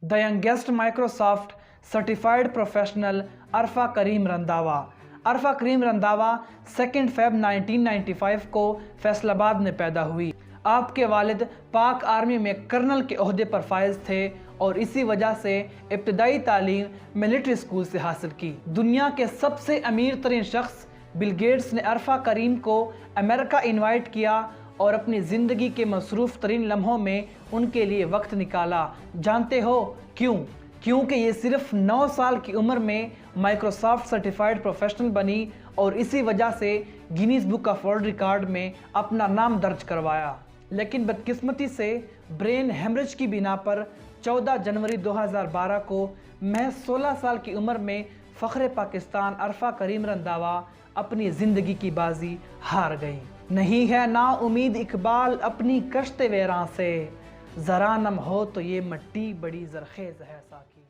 The youngest Microsoft certified professional Arfa Karim Randhawa. Arfa Karim Randhawa 2 February 1995 को फैसलाबाद में पैदा हुई। आपके वालिद पाक आर्मी में कर्नल के ओहदे पर फायज थे और इसी वजह से इब्तदाई तालीम मिलिट्री स्कूल से हासिल की। दुनिया के सबसे अमीर तरीन शख्स बिल गेट्स ने अरफा करीम को अमेरिका इनवाइट किया और अपनी ज़िंदगी के मसरूफ़ तरीन लम्हों में उनके लिए वक्त निकाला। जानते हो क्यों? क्योंकि ये सिर्फ 9 साल की उम्र में माइक्रोसॉफ्ट सर्टिफाइड प्रोफेशनल बनी और इसी वजह से Guinness book of world record में अपना नाम दर्ज करवाया। लेकिन बदकिस्मती से ब्रेन हेमरेज की बिना पर 14 जनवरी 2012 को महज 16 साल की उम्र में फ़ख्र पाकिस्तान अरफा करीम रंधावा अपनी ज़िंदगी की बाजी हार गई। नहीं है ना उम्मीद इकबाल अपनी कश्ते वेरां से, ज़रा नम हो तो ये मिट्टी बड़ी ज़रखेज़ है साकी।